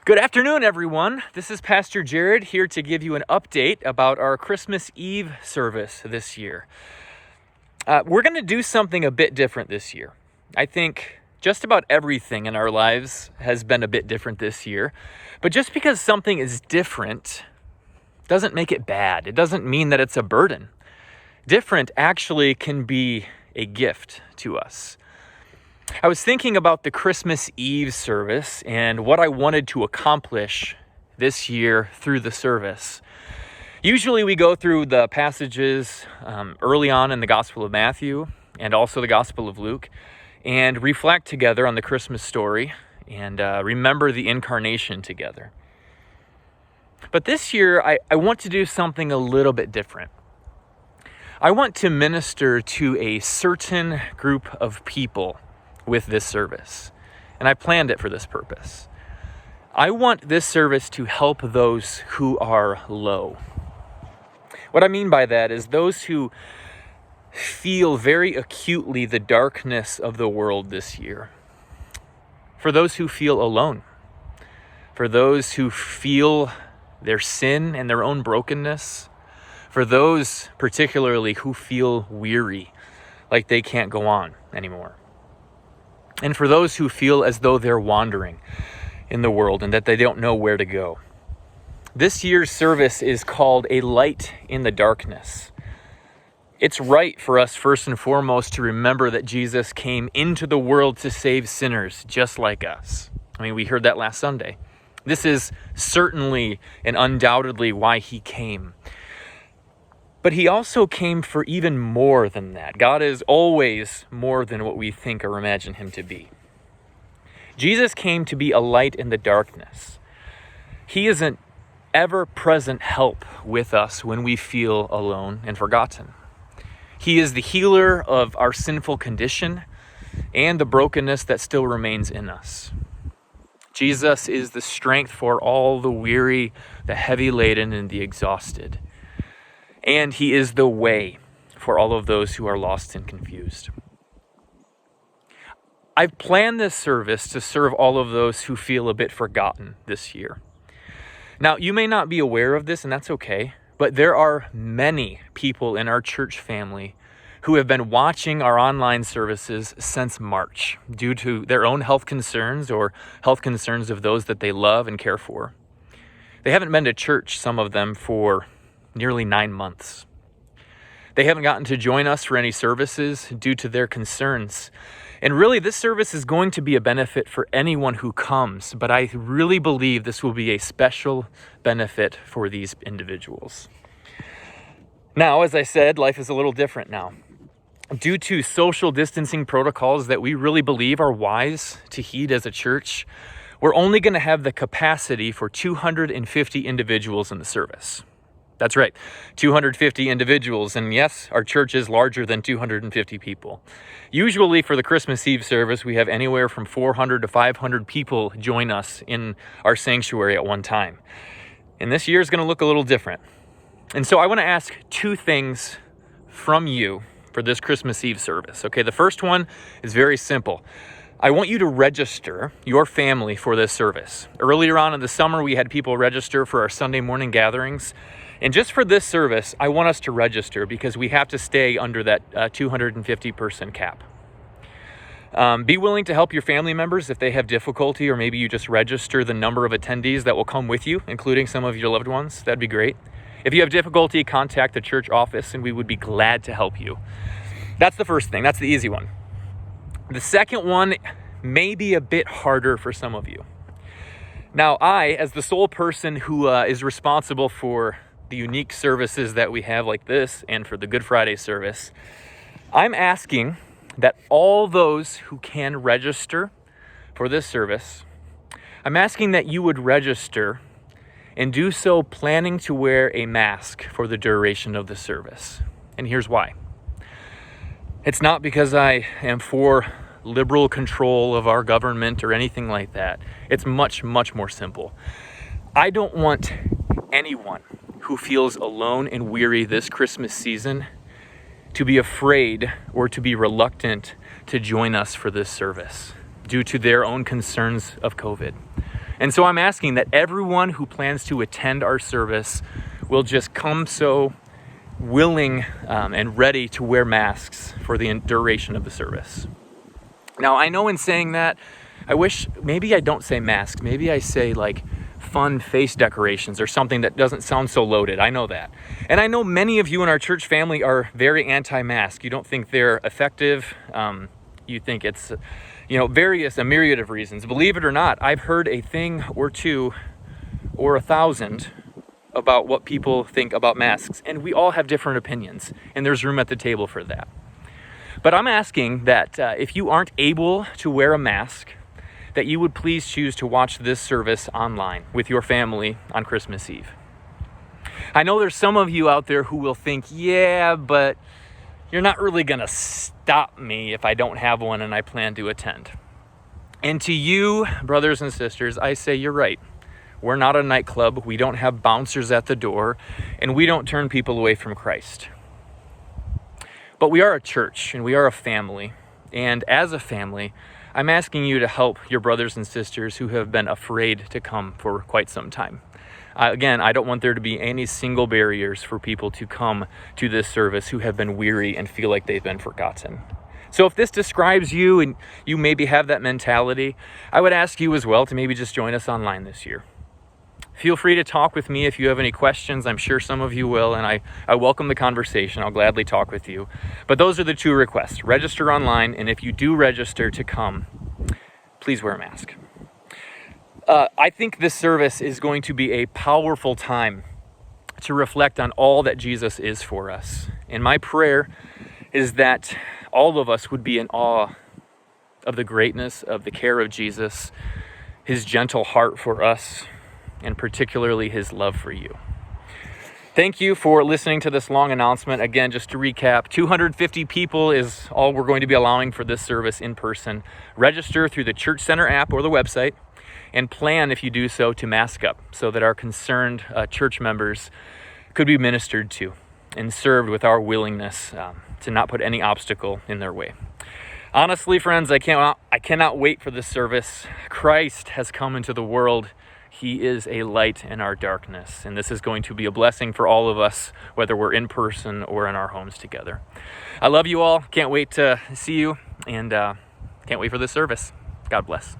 Good afternoon, everyone. This is Pastor Jared here to give you an update about our Christmas Eve service this year. We're going to do something a bit different this year. I think just about everything in our lives has been a bit different this year. But just because something is different doesn't make it bad. It doesn't mean that it's a burden. Different actually can be a gift to us. I was thinking about the Christmas Eve service and what I wanted to accomplish this year through the service. Usually we go through the passages early on in the Gospel of Matthew and also the Gospel of Luke and reflect together on the Christmas story and remember the incarnation together. But this year I want to do something a little bit different. I want to minister to a certain group of people with this service, and I planned it for this purpose. I want this service to help those who are low. What I mean by that is those who feel very acutely the darkness of the world this year. For those who feel alone. For those who feel their sin and their own brokenness. For those particularly who feel weary, like they can't go on anymore. And for those who feel as though they're wandering in the world and that they don't know where to go. This year's service is called A Light in the Darkness. It's right for us first and foremost to remember that Jesus came into the world to save sinners just like us. I mean, we heard that last Sunday. This is certainly and undoubtedly why he came. But he also came for even more than that. God is always more than what we think or imagine him to be. Jesus came to be a light in the darkness. He is an ever-present help with us when we feel alone and forgotten. He is the healer of our sinful condition and the brokenness that still remains in us. Jesus is the strength for all the weary, the heavy laden, and the exhausted. And he is the way for all of those who are lost and confused. I've planned this service to serve all of those who feel a bit forgotten this year. Now, you may not be aware of this, and that's okay, but there are many people in our church family who have been watching our online services since March due to their own health concerns or health concerns of those that they love and care for. They haven't been to church, some of them, for nearly 9 months. They haven't gotten to join us for any services due to their concerns. And really, this service is going to be a benefit for anyone who comes, but I really believe this will be a special benefit for these individuals. Now, as I said, life is a little different now. Due to social distancing protocols that we really believe are wise to heed as a church, we're only going to have the capacity for 250 individuals in the service. That's right, 250 individuals, and yes, our church is larger than 250 people. Usually for the Christmas Eve service, we have anywhere from 400 to 500 people join us in our sanctuary at one time. And this year is going to look a little different. And so I want to ask two things from you for this Christmas Eve service. Okay, the first one is very simple. I want you to register your family for this service. Earlier on in the summer, we had people register for our Sunday morning gatherings. And just for this service, I want us to register because we have to stay under that 250 person cap. Be willing to help your family members if they have difficulty, or maybe you just register the number of attendees that will come with you, including some of your loved ones. That'd be great. If you have difficulty, contact the church office and we would be glad to help you. That's the first thing. That's the easy one. The second one may be a bit harder for some of you. Now, I, as the sole person who is responsible for the unique services that we have like this and for the Good Friday service, I'm asking that all those who can register for this service, I'm asking that you would register and do so planning to wear a mask for the duration of the service. And here's why. It's not because I am for liberal control of our government or anything like that. It's much, much more simple. I don't want anyone who feels alone and weary this Christmas season to be afraid or to be reluctant to join us for this service due to their own concerns of COVID. And so I'm asking that everyone who plans to attend our service will just come so willing and ready to wear masks for the duration of the service. Now, I know in saying that, I wish maybe I don't say masks. Maybe I say like fun face decorations or something that doesn't sound so loaded. I know that. And I know many of you in our church family are very anti-mask. You don't think they're effective. You think it's, a myriad of reasons. Believe it or not, I've heard a thing or two or 1,000 about what people think about masks. And we all have different opinions. And there's room at the table for that. But I'm asking that if you aren't able to wear a mask, that you would please choose to watch this service online with your family on Christmas Eve. I know there's some of you out there who will think, yeah, but you're not really going to stop me if I don't have one and I plan to attend. And to you, brothers and sisters, I say you're right. We're not a nightclub. We don't have bouncers at the door, and we don't turn people away from Christ. But we are a church, and we are a family. And as a family, I'm asking you to help your brothers and sisters who have been afraid to come for quite some time. Again, I don't want there to be any single barriers for people to come to this service who have been weary and feel like they've been forgotten. So if this describes you and you maybe have that mentality, I would ask you as well to maybe just join us online this year. Feel free to talk with me if you have any questions. I'm sure some of you will, and I welcome the conversation. I'll gladly talk with you. But those are the two requests. Register online, and if you do register to come, please wear a mask. I think this service is going to be a powerful time to reflect on all that Jesus is for us. And my prayer is that all of us would be in awe of the greatness of the care of Jesus, his gentle heart for us, and particularly his love for you. Thank you for listening to this long announcement. Again, just to recap, 250 people is all we're going to be allowing for this service in person. Register through the Church Center app or the website, and plan, if you do so, to mask up so that our concerned church members could be ministered to and served with our willingness to not put any obstacle in their way. Honestly, friends, I cannot wait for this service. Christ has come into the world. He is a light in our darkness, and this is going to be a blessing for all of us, whether we're in person or in our homes together. I love you all. Can't wait to see you, and can't wait for this service. God bless.